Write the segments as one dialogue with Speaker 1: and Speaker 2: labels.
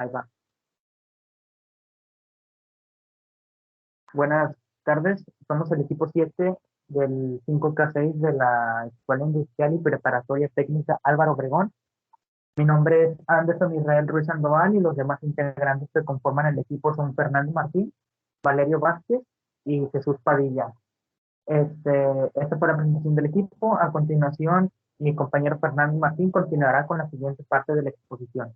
Speaker 1: Ahí va. Buenas tardes, somos el equipo 7 del 5K6 de la Escuela Industrial y Preparatoria Técnica Álvaro Obregón. Mi nombre es Anderson Israel Ruiz Sandoval y los demás integrantes que conforman el equipo son Fernando Martín, Valerio Vázquez y Jesús Padilla. Esta fue la presentación del equipo. A continuación, mi compañero Fernando Martín continuará con la siguiente parte de la exposición.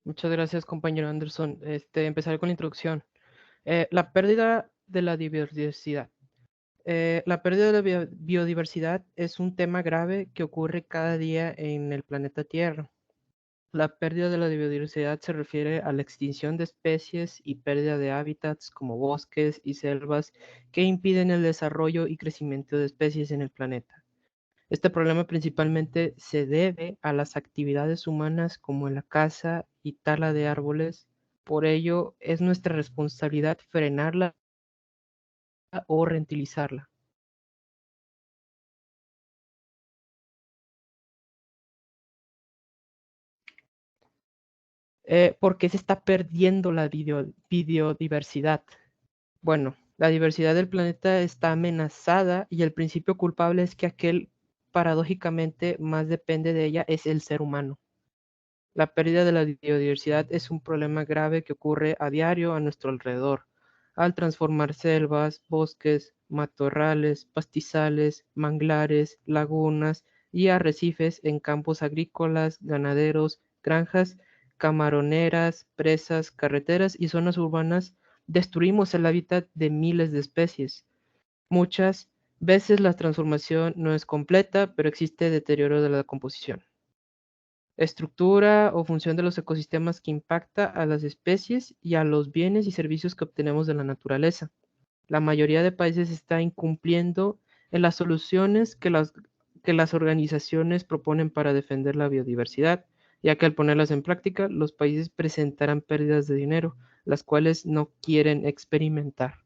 Speaker 2: Muchas gracias, compañero Anderson. Empezaré con la introducción. La pérdida de la biodiversidad. La pérdida de la biodiversidad es un tema grave que ocurre cada día en el planeta Tierra. La pérdida de la biodiversidad se refiere a la extinción de especies y pérdida de hábitats como bosques y selvas que impiden el desarrollo y crecimiento de especies en el planeta. Este problema principalmente se debe a las actividades humanas como la caza y tala de árboles. Por ello, es nuestra responsabilidad frenarla o reutilizarla. ¿Por qué se está perdiendo la biodiversidad? Bueno, la diversidad del planeta está amenazada y el principio culpable es que aquel paradójicamente más depende de ella es el ser humano. La pérdida de la biodiversidad es un problema grave que ocurre a diario a nuestro alrededor, al transformar selvas, bosques, matorrales, pastizales, manglares, lagunas y arrecifes en campos agrícolas, ganaderos, granjas, camaroneras, presas, carreteras y zonas urbanas, destruimos el hábitat de miles de especies. Muchas veces la transformación no es completa, pero existe deterioro de la composición, estructura o función de los ecosistemas que impacta a las especies y a los bienes y servicios que obtenemos de la naturaleza. La mayoría de países está incumpliendo en las soluciones que las organizaciones proponen para defender la biodiversidad, ya que al ponerlas en práctica, los países presentarán pérdidas de dinero, las cuales no quieren experimentar.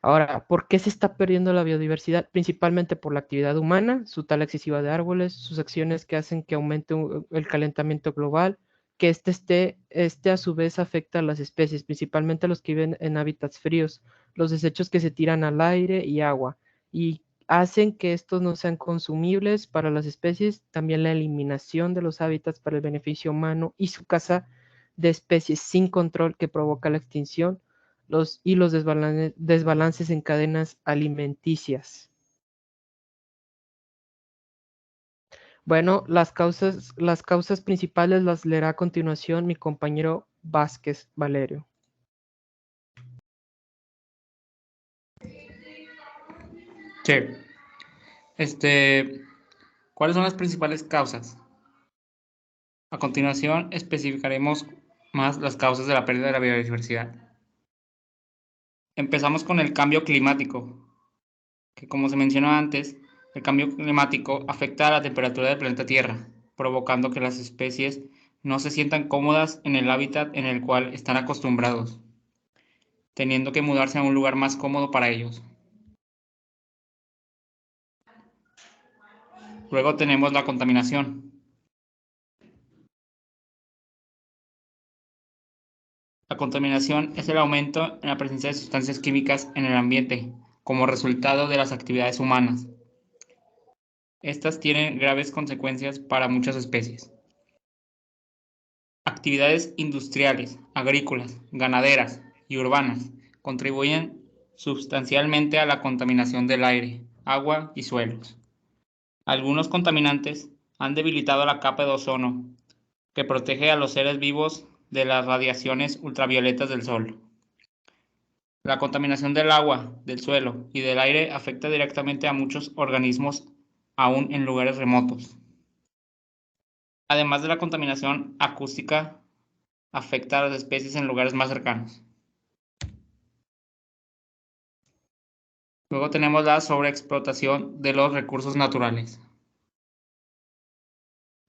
Speaker 2: Ahora, ¿por qué se está perdiendo la biodiversidad? Principalmente por la actividad humana, su tala excesiva de árboles, sus acciones que hacen que aumente el calentamiento global, que este a su vez afecta a las especies, principalmente a los que viven en hábitats fríos, los desechos que se tiran al aire y agua, y hacen que estos no sean consumibles para las especies, también la eliminación de los hábitats para el beneficio humano y su caza de especies sin control que provoca la extinción los desbalances en cadenas alimenticias. Bueno, las causas principales las leerá a continuación mi compañero Vázquez Valerio.
Speaker 3: Sí. ¿Cuáles son las principales causas? A continuación, especificaremos más las causas de la pérdida de la biodiversidad. Empezamos con el cambio climático, que como se mencionó antes, el cambio climático afecta a la temperatura del planeta Tierra, provocando que las especies no se sientan cómodas en el hábitat en el cual están acostumbrados, teniendo que mudarse a un lugar más cómodo para ellos. Luego tenemos la contaminación. La contaminación es el aumento en la presencia de sustancias químicas en el ambiente como resultado de las actividades humanas. Estas tienen graves consecuencias para muchas especies. Actividades industriales, agrícolas, ganaderas y urbanas contribuyen sustancialmente a la contaminación del aire, agua y suelos. Algunos contaminantes han debilitado la capa de ozono, que protege a los seres vivos de las radiaciones ultravioletas del sol. La contaminación del agua, del suelo y del aire afecta directamente a muchos organismos, aún en lugares remotos. Además de la contaminación acústica, afecta a las especies en lugares más cercanos. Luego tenemos la sobreexplotación de los recursos naturales.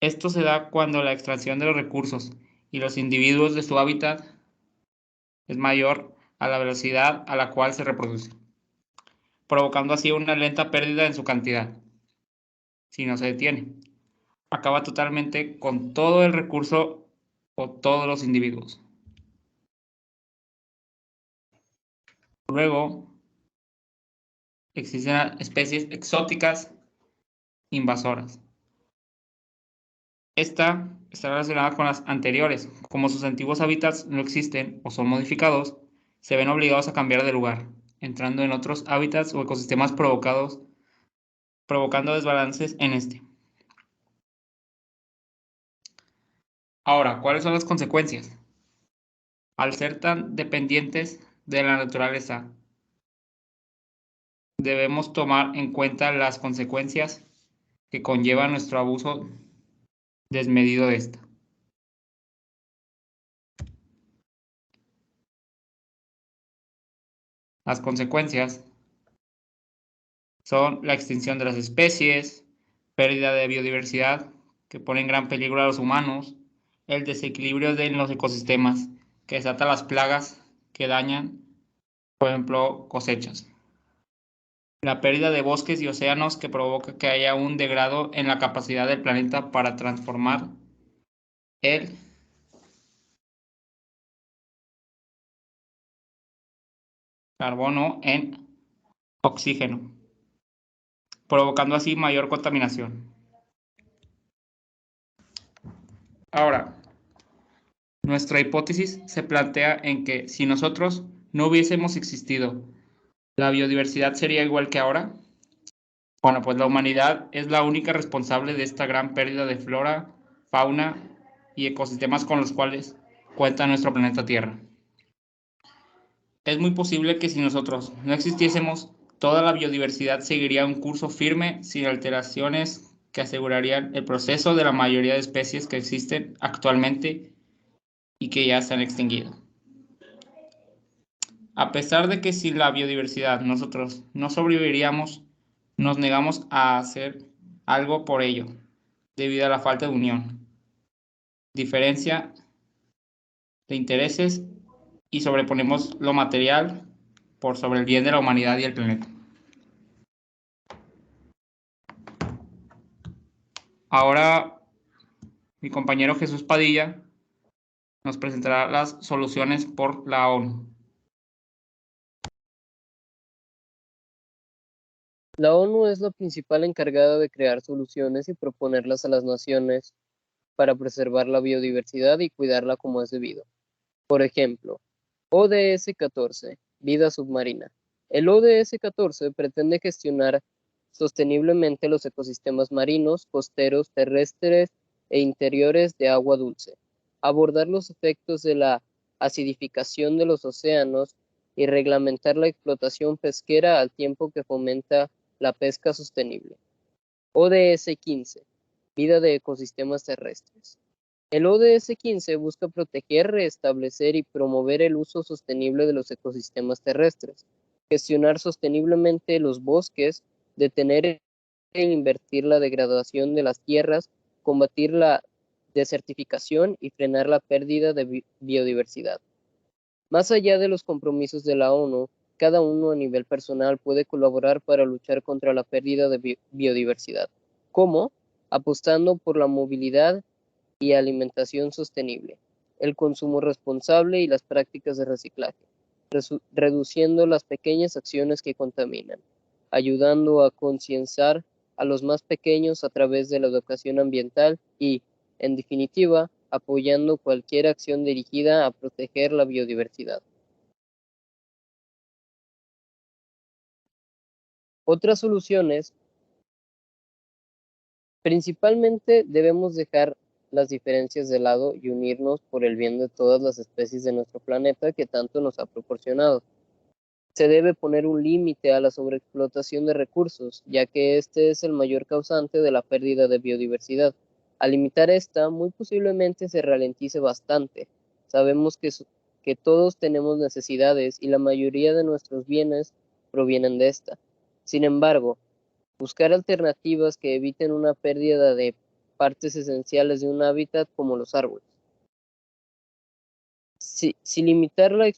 Speaker 3: Esto se da cuando la extracción de los recursos y los individuos de su hábitat es mayor a la velocidad a la cual se reproduce, provocando así una lenta pérdida en su cantidad, si no se detiene. acaba totalmente con todo el recurso o todos los individuos. Luego, existen especies exóticas invasoras. Esta está relacionada con las anteriores. Como sus antiguos hábitats no existen o son modificados, se ven obligados a cambiar de lugar, entrando en otros hábitats o ecosistemas provocando desbalances en este. Ahora, ¿cuáles son las consecuencias? Al ser tan dependientes de la naturaleza, debemos tomar en cuenta las consecuencias que conlleva nuestro abuso desmedido de esta. Las consecuencias son la extinción de las especies, pérdida de biodiversidad que pone en gran peligro a los humanos, el desequilibrio en los ecosistemas que desata las plagas que dañan, por ejemplo, cosechas. La pérdida de bosques y océanos que provoca que haya un degrado en la capacidad del planeta para transformar el carbono en oxígeno, provocando así mayor contaminación. Ahora, nuestra hipótesis se plantea en que si nosotros no hubiésemos existido, ¿la biodiversidad sería igual que ahora? Bueno, pues la humanidad es la única responsable de esta gran pérdida de flora, fauna y ecosistemas con los cuales cuenta nuestro planeta Tierra. Es muy posible que si nosotros no existiésemos, toda la biodiversidad seguiría un curso firme sin alteraciones que asegurarían el proceso de la mayoría de especies que existen actualmente y que ya se han extinguido. A pesar de que sin la biodiversidad nosotros no sobreviviríamos, nos negamos a hacer algo por ello, debido a la falta de unión, diferencia de intereses y sobreponemos lo material por sobre el bien de la humanidad y el planeta. Ahora mi compañero Jesús Padilla nos presentará las soluciones por la ONU.
Speaker 4: La ONU es la principal encargada de crear soluciones y proponerlas a las naciones para preservar la biodiversidad y cuidarla como es debido. Por ejemplo, ODS 14, vida submarina. El ODS 14 pretende gestionar sosteniblemente los ecosistemas marinos, costeros, terrestres e interiores de agua dulce, abordar los efectos de la acidificación de los océanos y reglamentar la explotación pesquera al tiempo que fomenta la pesca sostenible. ODS 15, vida de ecosistemas terrestres. El ODS 15 busca proteger, restablecer y promover el uso sostenible de los ecosistemas terrestres, gestionar sosteniblemente los bosques, detener e invertir la degradación de las tierras, combatir la desertificación y frenar la pérdida de biodiversidad. Más allá de los compromisos de la ONU, cada uno a nivel personal puede colaborar para luchar contra la pérdida de biodiversidad. ¿Cómo? Apostando por la movilidad y alimentación sostenible, el consumo responsable y las prácticas de reciclaje, reduciendo las pequeñas acciones que contaminan, ayudando a concienciar a los más pequeños a través de la educación ambiental y, en definitiva, apoyando cualquier acción dirigida a proteger la biodiversidad. Otras soluciones, principalmente debemos dejar las diferencias de lado y unirnos por el bien de todas las especies de nuestro planeta que tanto nos ha proporcionado. Se debe poner un límite a la sobreexplotación de recursos, ya que este es el mayor causante de la pérdida de biodiversidad. Al limitar esta, muy posiblemente se ralentice bastante. Sabemos que todos tenemos necesidades y la mayoría de nuestros bienes provienen de esta. Sin embargo, buscar alternativas que eviten una pérdida de partes esenciales de un hábitat como los árboles. Si limitar la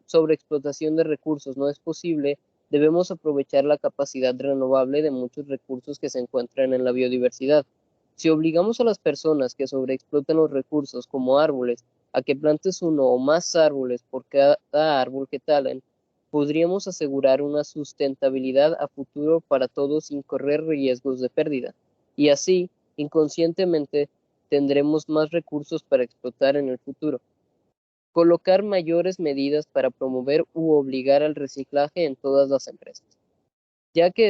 Speaker 4: sobreexplotación de recursos no es posible, debemos aprovechar la capacidad renovable de muchos recursos que se encuentran en la biodiversidad. Si obligamos a las personas que sobreexplotan los recursos como árboles a que plantes uno o más árboles por cada árbol que talen, podríamos asegurar una sustentabilidad a futuro para todos sin correr riesgos de pérdida. Y así, inconscientemente, tendremos más recursos para explotar en el futuro. Colocar mayores medidas para promover u obligar al reciclaje en todas las empresas, ya que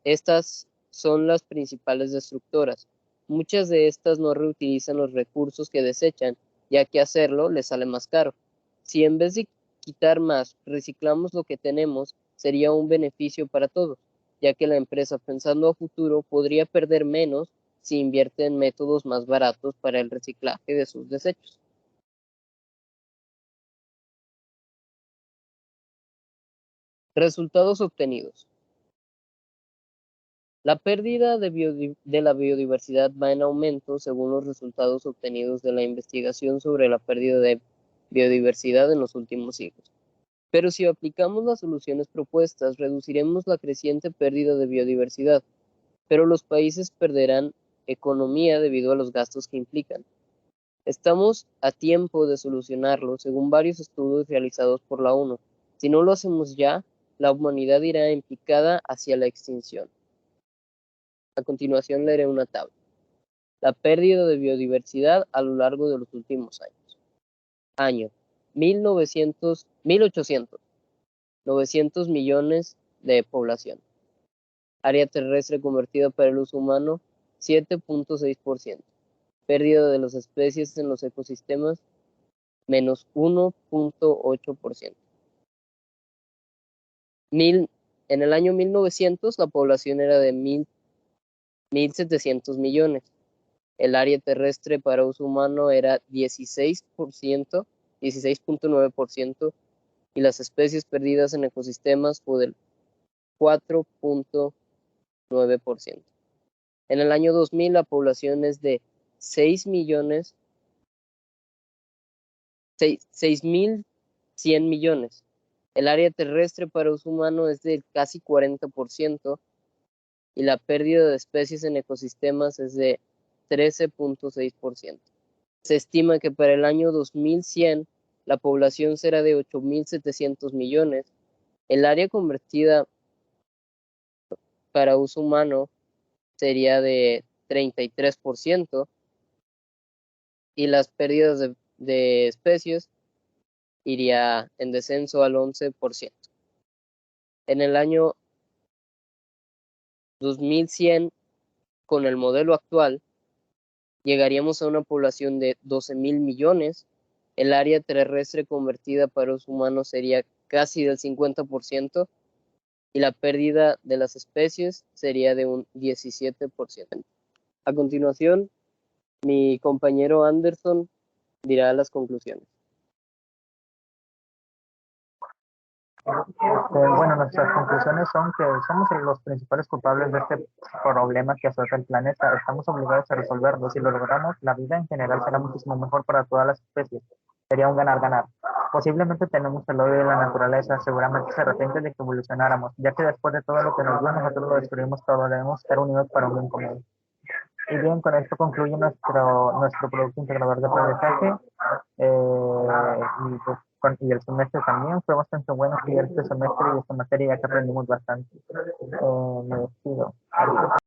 Speaker 4: estas son las principales destructoras. Muchas de estas no reutilizan los recursos que desechan, ya que hacerlo les sale más caro. Si en vez de quitar más, reciclamos lo que tenemos, sería un beneficio para todos, ya que la empresa, pensando a futuro, podría perder menos si invierte en métodos más baratos para el reciclaje de sus desechos. Resultados obtenidos. La pérdida de la biodiversidad va en aumento según los resultados obtenidos de la investigación sobre la pérdida de biodiversidad en los últimos siglos. Pero si aplicamos las soluciones propuestas, reduciremos la creciente pérdida de biodiversidad, pero los países perderán economía debido a los gastos que implican. Estamos a tiempo de solucionarlo, según varios estudios realizados por la ONU. Si no lo hacemos ya, la humanidad irá en picada hacia la extinción. A continuación leeré una tabla. La pérdida de biodiversidad a lo largo de los últimos años. Año 1800, 900 millones de población. Área terrestre convertida para el uso humano, 7.6%. Pérdida de las especies en los ecosistemas, menos 1.8%. En el año 1900 la población era de 1.700 millones. El área terrestre para uso humano era 16.9%, y las especies perdidas en ecosistemas fue del 4.9%. En el año 2000 la población es de 6.100 millones. El área terrestre para uso humano es de casi 40%, y la pérdida de especies en ecosistemas es de 13.6%. Se estima que para el año 2100 la población será de 8.700 millones, el área convertida para uso humano sería de 33%, y las pérdidas de especies iría en descenso al 11%. En el año 2100, con el modelo actual, llegaríamos a una población de 12.000 millones, el área terrestre convertida para uso humano sería casi del 50%, y la pérdida de las especies sería de un 17%. A continuación, mi compañero Anderson dirá las conclusiones.
Speaker 1: Bueno, nuestras conclusiones son que somos los principales culpables de este problema que azota el planeta. Estamos obligados a resolverlo. Si lo logramos, la vida en general será muchísimo mejor para todas las especies. Sería un ganar-ganar. Posiblemente tenemos el odio de la naturaleza, seguramente se arrepiente de que evolucionáramos, ya que después de todo lo que nos dio, nosotros lo destruimos todo. Debemos estar unidos para un bien común. Y bien, con esto concluye nuestro producto integrador de aprendizaje. Y, pues, y el semestre también fue bastante bueno, que ya este semestre y esta materia ya que aprendimos bastante. Me despido.